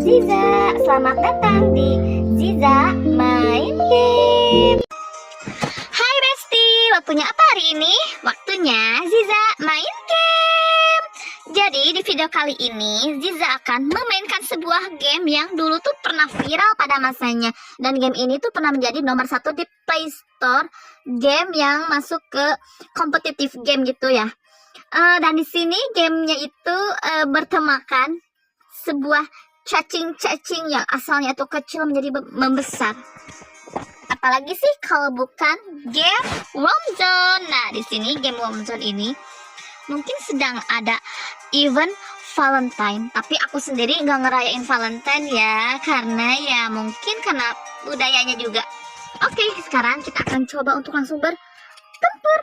Ziza. Selamat datang di Ziza Main Game. Hai Besti, waktunya apa hari ini? Waktunya Ziza Main Game. Jadi di video kali ini Ziza akan memainkan sebuah game yang dulu tuh pernah viral pada masanya. Dan game ini tuh pernah menjadi nomor 1 di Play Store, game yang masuk ke kompetitif game gitu ya. Dan di sini gamenya itu bertemakan sebuah cacing-cacing yang asalnya tuh kecil menjadi membesar. Apalagi sih kalau bukan game Warmzone. Nah, di sini game Warmzone ini mungkin sedang ada event Valentine, tapi aku sendiri nggak ngerayain Valentine ya, karena ya mungkin karena budayanya juga. Oke, sekarang kita akan coba untuk langsung bertempur.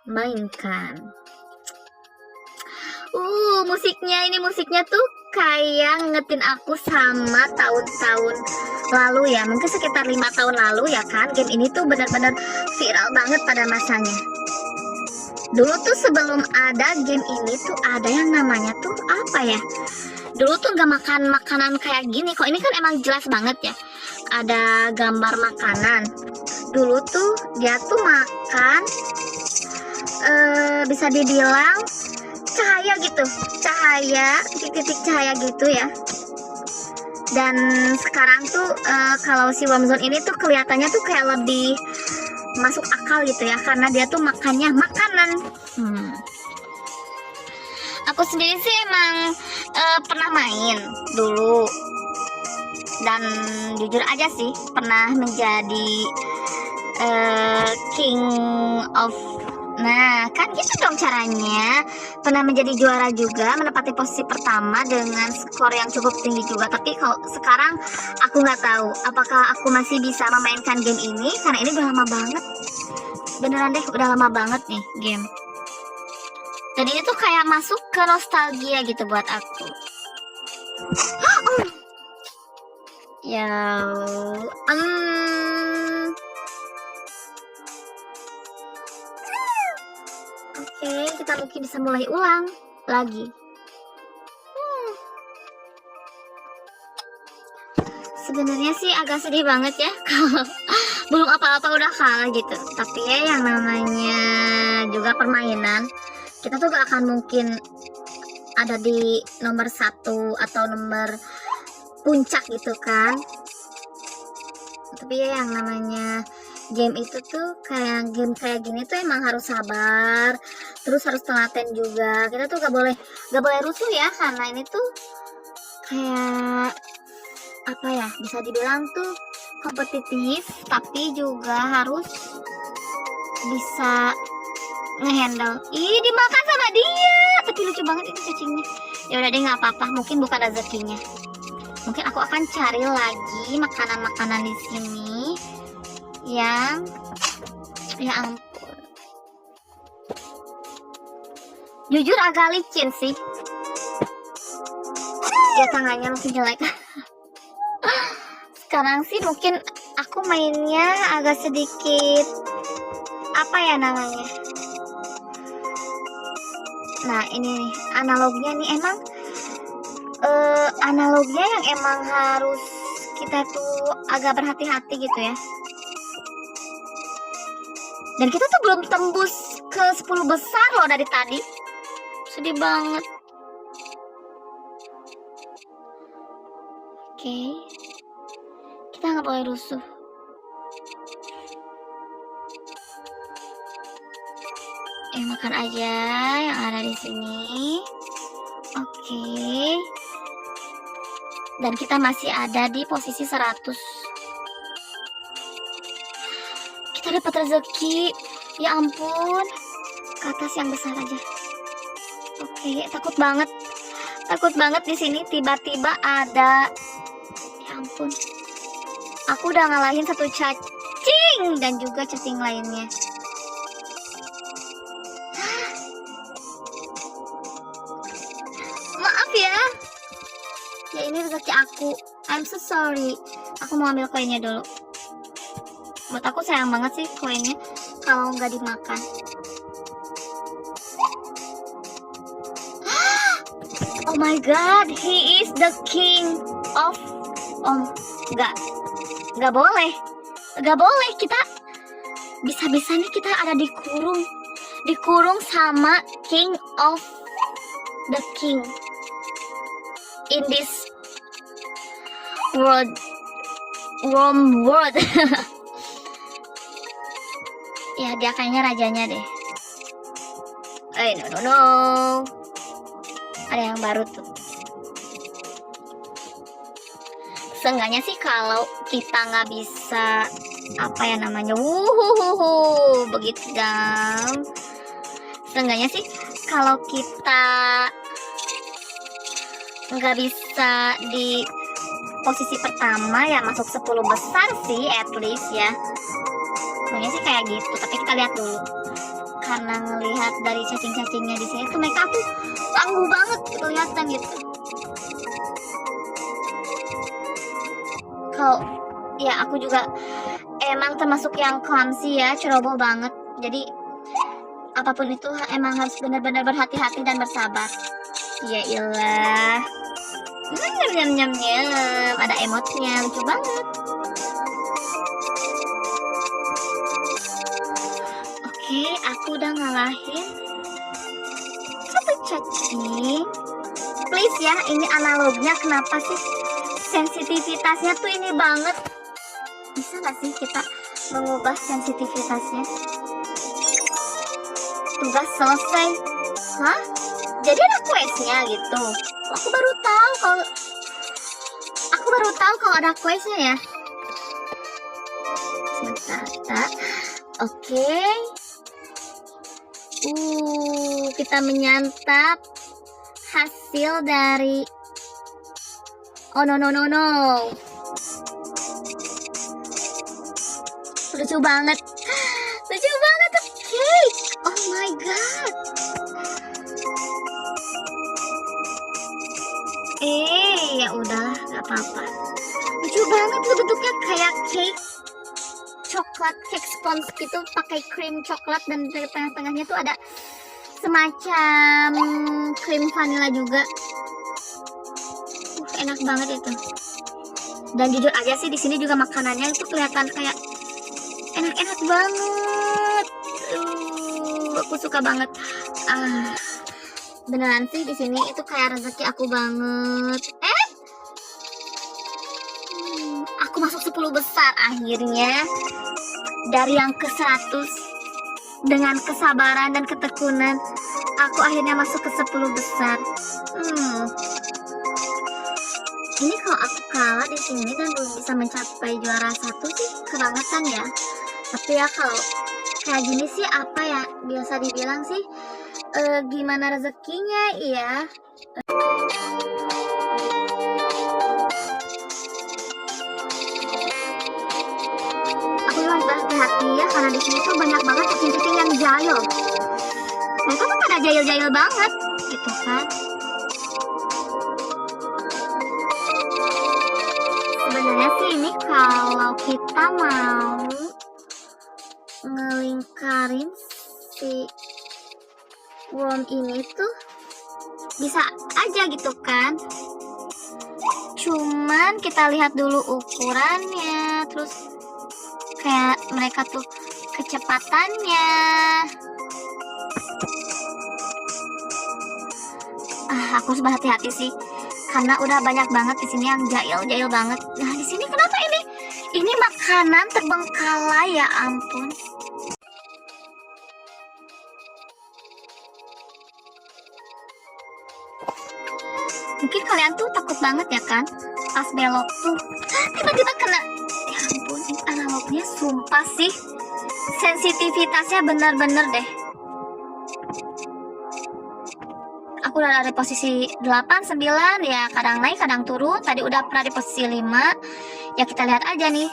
Mainkan. Musiknya tuh kayak ngetin aku sama tahun-tahun lalu ya, mungkin sekitar 5 tahun lalu ya kan. Game ini tuh benar-benar viral banget pada masanya. Dulu tuh sebelum ada game ini tuh ada yang namanya tuh apa ya, dulu tuh nggak makan makanan kayak gini kok. Ini kan emang jelas banget ya, ada gambar makanan. Dulu tuh dia tuh makan bisa dibilang cahaya gitu, titik-titik cahaya gitu ya. Dan sekarang tuh kalau si Warmzone ini tuh kelihatannya tuh kayak lebih masuk akal gitu ya, karena dia tuh makannya makanan. Aku sendiri sih emang pernah main dulu, dan jujur aja sih pernah menjadi king of. Nah, kan gitu dong caranya. Pernah menjadi juara juga, menempati posisi pertama dengan skor yang cukup tinggi juga. Tapi kalau sekarang aku nggak tahu apakah aku masih bisa memainkan game ini, karena ini udah lama banget. Beneran deh, udah lama banget nih game. Dan ini tuh kayak masuk ke nostalgia gitu buat aku. Ya, Oke, kita mungkin bisa mulai ulang lagi. Sebenarnya sih agak sedih banget ya kalau belum apa-apa udah kalah gitu. Tapi ya yang namanya juga permainan, kita tuh gak akan mungkin ada di nomor 1 atau nomor puncak gitu kan. Tapi ya yang namanya game itu tuh kayak game kayak gini tuh emang harus sabar, terus harus telaten juga. Kita tuh gak boleh rusuh ya, karena ini tuh kayak apa ya, bisa dibilang tuh kompetitif, tapi juga harus bisa ngehandle. Ih, dimakan sama dia, tapi lucu banget itu cacingnya. Ya udah deh, nggak apa-apa, mungkin bukan rezekinya. Mungkin aku akan cari lagi makanan-makanan di sini yang ya ampun, jujur agak licin sih ya, tangannya masih jelek. Sekarang sih mungkin aku mainnya agak sedikit apa ya namanya, nah ini nih analognya nih, emang analognya yang emang harus kita tuh agak berhati-hati gitu ya. Dan kita tuh belum tembus ke 10 besar loh dari tadi. Sedih banget. Oke. Kita nggak boleh rusuh. Makan aja yang ada di sini. Oke. Dan kita masih ada di posisi 100. Kita dapat rezeki, ya ampun, ke atas yang besar aja. Oke, takut banget di sini tiba-tiba ada, ya ampun, aku udah ngalahin satu cacing dan juga cacing lainnya. Maaf ya ini rezeki aku, I'm so sorry. Aku mau ambil koinnya dulu. Buat aku sayang banget sih koinnya kalau nggak dimakan. Oh my god, he is the king of... Oh, nggak boleh. Nggak boleh, kita... Bisa-bisanya kita ada dikurung sama king of the king in this world. Ya, dia kayaknya rajanya deh. No. Ada yang baru tuh. Seenggaknya sih kalau kita nggak bisa apa ya namanya, begitu dong. Seenggaknya sih kalau kita nggak bisa di posisi pertama ya masuk 10 besar sih at least ya. Seenggaknya sih kayak gitu. Tapi kita lihat dulu. Karena ngelihat dari cacing-cacingnya di sini tuh mereka tuh tangguh banget kelihatan gitu. Kalau ya aku juga emang termasuk yang clumsy ya, ceroboh banget. Jadi apapun itu emang harus benar-benar berhati-hati dan bersabar. Ya iyalah. Nyam. Ada emotnya, lucu banget. Oke, aku udah ngalahin satu cacing. Please ya, ini analognya kenapa sih sensitivitasnya tuh ini banget. Bisa gak sih kita mengubah sensitivitasnya? Tugas selesai. Hah? Jadi ada questnya gitu. Aku baru tahu kalau ada questnya ya. Sebentar. Oke. Kita menyantap hasil dari... Oh no. Lucu banget tuh cake. Oh my god. Ya udah, nggak apa-apa. Lucu banget tuh bentuknya kayak cake coklat, cake sponge gitu, pakai krim coklat dan di tengah-tengahnya tuh ada semacam krim vanilla juga. Enak banget itu. Dan jujur aja sih di sini juga makanannya itu kelihatan kayak enak-enak banget. Aku suka banget. Beneran sih di sini itu kayak rezeki aku banget. Aku masuk 10 besar akhirnya. Dari yang ke 100 dengan kesabaran dan ketekunan, aku akhirnya masuk ke 10 besar. Ini kalau aku kalah di sini dan belum bisa mencapai juara 1 sih kebangetan ya. Tapi ya kalau kayak gini sih apa ya biasa dibilang sih gimana rezekinya ya. Aku harus berhati-hati ya karena di sini tuh banyak banget cacing-cacing yang jahil. Mereka tuh pada jahil-jahil banget gitu kan. Sebenarnya sih ini kalau kita mau ngelingkarin si worm ini tuh bisa aja gitu kan. Cuman kita lihat dulu ukurannya, terus kayak mereka tuh kecepatannya. Aku harus berhati-hati sih karena udah banyak banget di sini yang jahil banget. Nah di sini kenapa ini makanan terbengkalai ya ampun. Mungkin kalian tuh takut banget ya kan pas belok tuh tiba-tiba kena. Ya ampun, ini analognya sumpah sih sensitivitasnya bener-bener deh. Aku udah ada di posisi 8, 9 ya, kadang naik kadang turun. Tadi udah pernah di posisi 5. Ya kita lihat aja nih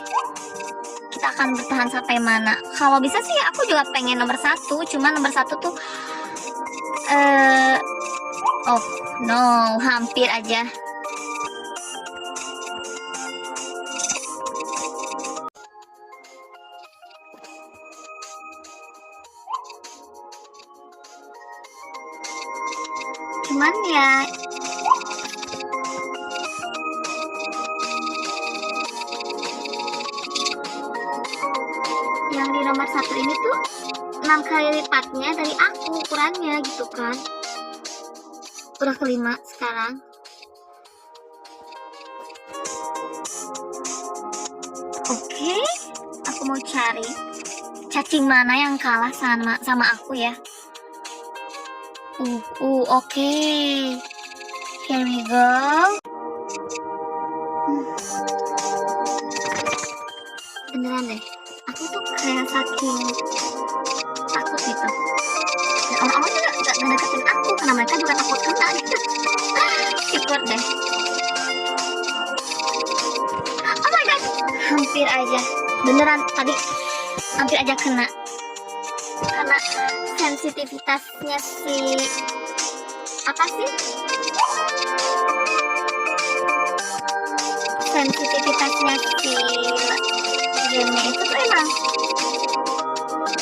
kita akan bertahan sampai mana. Kalau bisa sih aku juga pengen nomor 1, cuman nomor 1 tuh oh no, hampir aja. Cuman ya satu ini tuh 6 kali lipatnya dari aku ukurannya gitu kan. Udah kelima sekarang. Oke, aku mau cari cacing mana yang kalah sama aku ya. Oke. Here we go. Beneran deh, aku tuh kayak saking takut gitu. Dan orang-orang juga gak ngedeketin aku karena mereka juga takut kena gitu. Ikut deh. Oh my god, hampir aja. Beneran tadi hampir aja kena. Karena sensitivitasnya si apa sih? Sensitivitasnya si gamenya itu tuh emang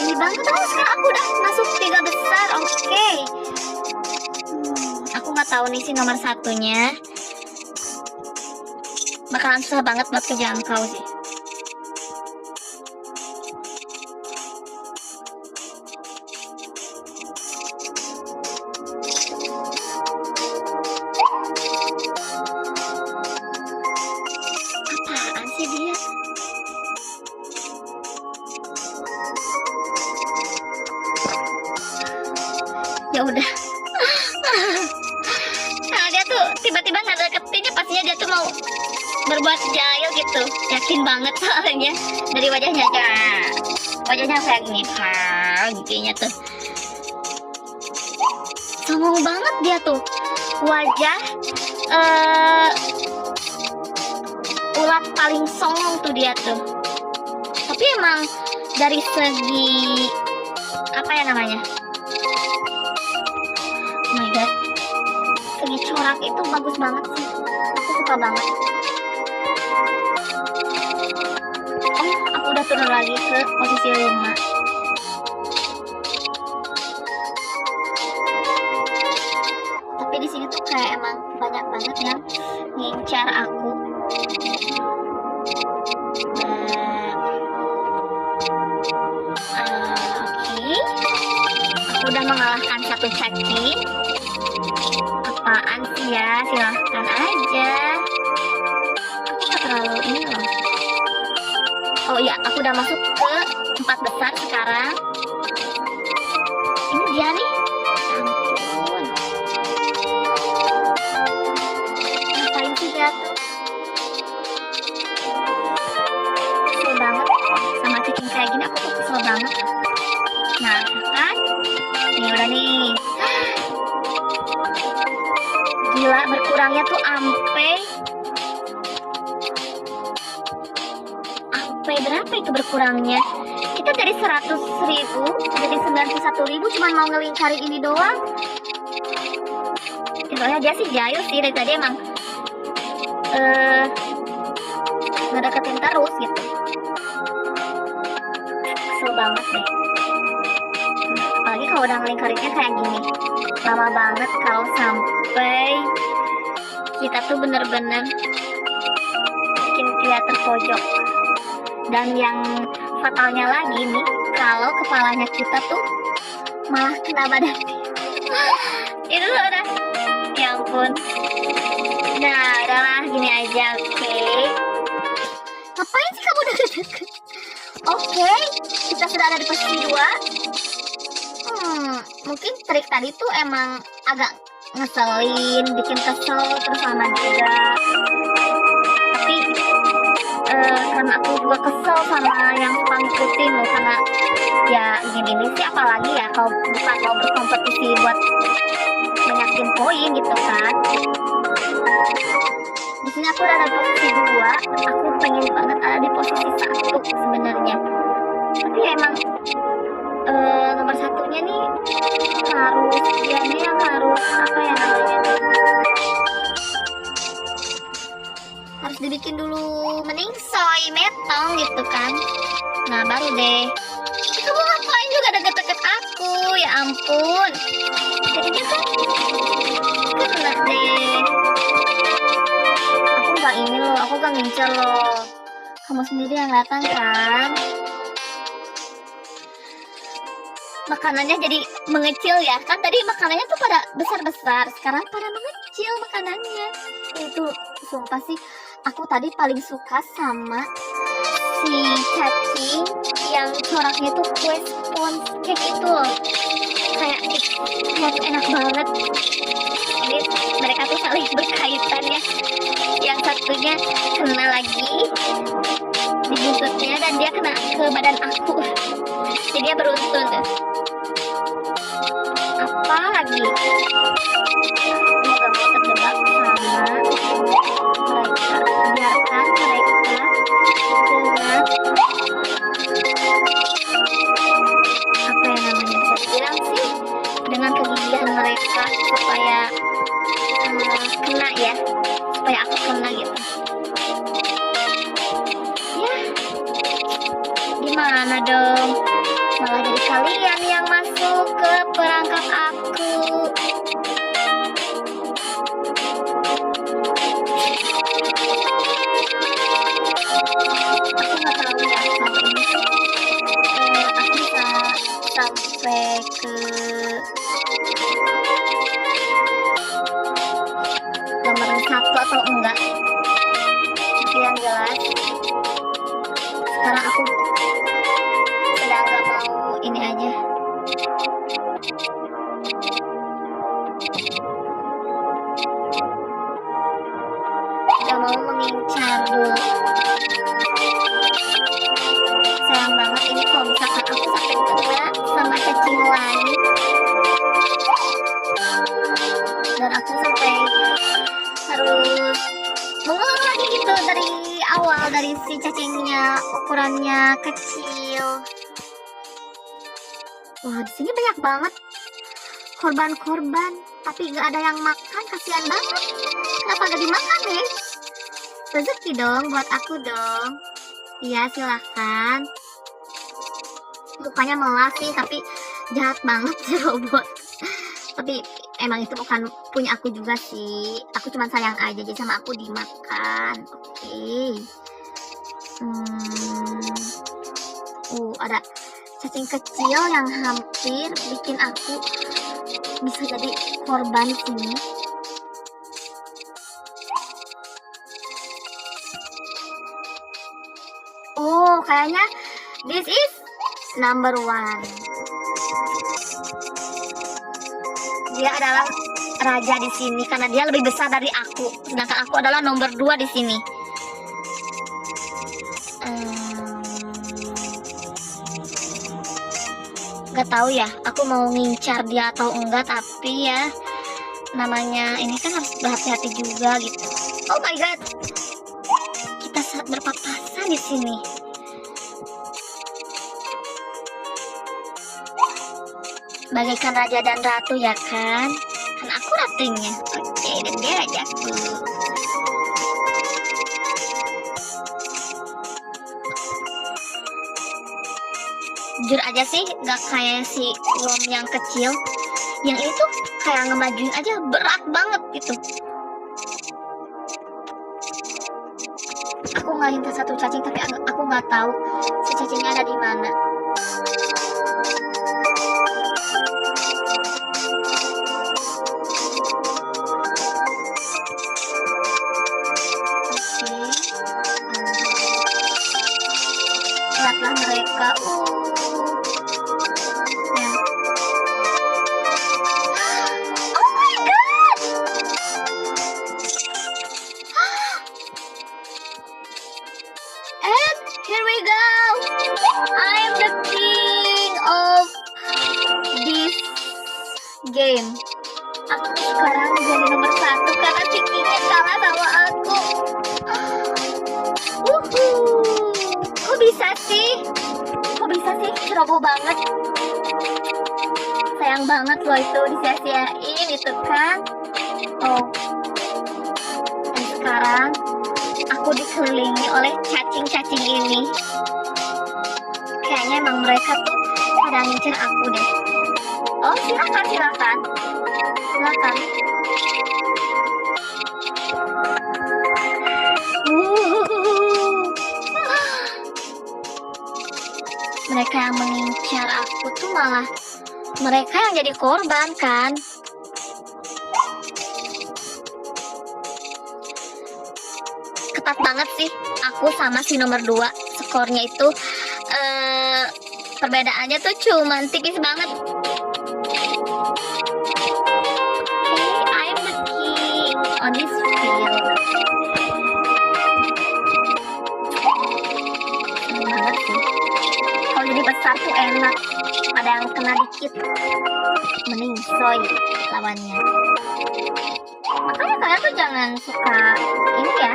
ini banget. Terus sekarang aku udah masuk 3 besar. Oke. Aku nggak tahu nih si nomor satunya bakalan susah banget buat kejangkau sih. Apaan sih dia? Ya udah. Nah, dia tuh tiba-tiba nggak deketinnya, pastinya dia tuh mau berbuat jahil gitu. Yakin banget soalnya dari wajahnya, wajahnya kayak gini, giginya tuh songong banget dia tuh. Wajah ulat paling songong tuh dia tuh. Tapi emang dari segi apa ya namanya? Oh my god, segi corak itu bagus banget sih. Aku suka banget. Oh, aku udah turun lagi ke posisi 5. Tapi di sini tuh kayak emang banyak banget yang ngincar aku. Oke. Aku udah mengalahkan satu cacing. Apaan sih ya? Silahkan aja. Aku gak terlalu ini loh. Oh iya, aku udah masuk ke 4 besar sekarang. Ini dia nih. Ampun. Ngapain sih dia tuh? Kesel banget sama cacing kayak gini. Aku tuh kesel banget. Nah kan, ini udah nih. Gila, berkurangnya tuh ampe berapa itu berkurangnya? Kita dari 100.000 jadi 91.000, cuma mau ngelingkarin ini doang. Soalnya dia sih jahil sih, dari tadi emang ngedeketin terus gitu. Kesel banget deh. Apalagi kalau udah ngelingkarinnya kayak gini. Lama banget kalau sampai kita tuh bener-bener bikin dia terpojok. Dan yang fatalnya lagi nih, kalau kepalanya kita tuh malah kena badan dia. Itu udah, ya ampun. Nah, udahlah gini aja, oke. Ngapain sih kamu udah deket? Oke, kita sudah ada di posisi 2. Mungkin trik tadi tuh emang agak ngeselin, bikin kesel, terus lama juga. Tapi karena aku juga kesel sama yang suka ngikutin loh, karena ya gini sih, apalagi ya kalau bukan mau berkompetisi buat banyakin poin gitu kan. Di sini aku udah ada di posisi 2, aku pengen banget ada di posisi 1 sebenarnya. Tapi emang nomor satunya nih harus dia nih yang harus apa ya namanya, harus dibikin dulu meningsoy metong gitu kan. Nah baru deh. Kamu ngapain juga deket-deket aku, ya ampun. Jadinya kan kena deh. Aku gak ini loh, aku gak ngincer loh. Kamu sendiri yang datang kan. makanannya jadi mengecil ya. Kan tadi makanannya tuh pada besar-besar, sekarang pada mengecil makanannya. Itu sumpah sih, aku tadi paling suka sama si cacing yang coraknya tuh kue sponge cake itu loh. Kayak enak banget. Jadi mereka tuh saling berkaitan ya. Yang satunya kena lagi di buntutnya dan dia kena ke badan aku. Jadi dia beruntun tuh. Apa lagi? Semoga mau terjebak sama mereka. Biarkan mereka dengan apa yang namanya bisa dibilang sih, dengan kegigihan mereka supaya kena ya, supaya aku kena gitu ya. Gimana dong, malah jadi kalian yang masuk ke perangkap aku. Aku nggak tahu ya sampai ini tuh aku bisa sampai ke nomor 1 atau enggak. Tapi yang jelas sekarang aku sedang gak mau ini aja. Gak mau mengincar dulu. Sayang banget ini kalau misalkan aku sampai kena sama cacing lain dan aku sampai harus mengulang lagi gitu dari awal, dari si cacingnya ukurannya kecil. Wah, di sini banyak banget korban-korban, tapi nggak ada yang makan, kasihan banget. Kenapa nggak dimakan ya? Rezeki dong buat aku dong. Iya, silahkan. Mukanya melas sih, tapi jahat banget si robot. Tapi emang itu bukan punya aku juga sih. Aku cuma sayang aja, jadi sama aku dimakan. Oke. Ada cacing kecil yang hampir bikin aku bisa jadi korban di sini. Oh, kayaknya this is number 1. Dia adalah raja di sini karena dia lebih besar dari aku, sedangkan aku adalah nomor 2 di sini. Gak tahu ya, aku mau ngincar dia atau enggak, tapi ya namanya ini kan harus berhati-hati juga gitu. Oh my god, kita saat berpapasan di sini. Bagaikan raja dan ratu ya kan? Kan aku ratunya. Oke, dan dia rajaku. Jujur aja sih, gak kayak si worm yang kecil. Yang ini tuh kayak ngemajuin aja berat banget gitu. Aku ngalihin ke satu cacing, tapi aku nggak tahu si cacingnya ada di mana. Lihatlah mereka. Oh my god. And here we go. I'm the king of this game. Aku sekarang jadi nomor 1 karena si kingnya kalah sama aku. Kok bisa sih? Ceroboh banget. Sayang banget loh itu disia-siain itu kan. Oh. Dan sekarang aku dikelilingi oleh cacing-cacing ini. Kayaknya emang mereka tuh pada ngincer aku deh. Oh, silakan. Mereka yang mengincar aku tuh malah mereka yang jadi korban kan. Ketat banget sih aku sama si nomor 2. Skornya itu perbedaannya tuh cuman tipis banget. I'm the king on this field. Banget sih. Kalau jadi besar tuh enak. Ada yang kena dikit, mending soy lawannya. Makanya kalian tuh jangan suka ini ya,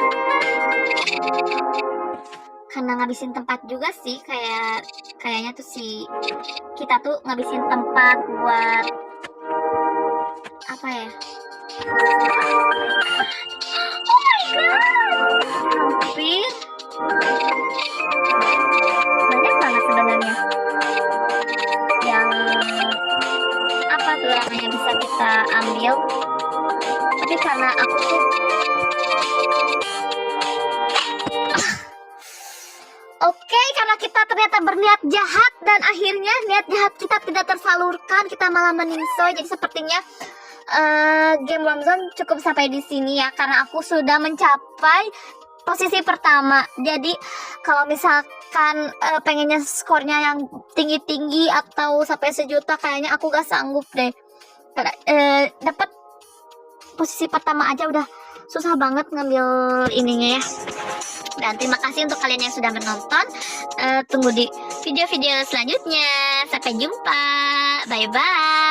karena ngabisin tempat juga sih. Kayaknya tuh kita tuh ngabisin tempat buat apa ya. Oh my god, hampir banyak banget sebenarnya yang apa tuh namanya bisa kita ambil, tapi karena aku tuh oke, karena kita ternyata berniat jahat dan akhirnya niat jahat kita tidak tersalurkan, kita malah meningsoy. Jadi sepertinya game Warzone cukup sampai di sini ya, karena aku sudah mencapai posisi pertama. Jadi kalau misalkan pengennya skornya yang tinggi-tinggi atau sampai 1 juta, kayaknya aku gak sanggup deh. Dapat posisi pertama aja udah susah banget ngambil ininya ya. Dan terima kasih untuk kalian yang sudah menonton. Tunggu di video-video selanjutnya. Sampai jumpa. Bye-bye.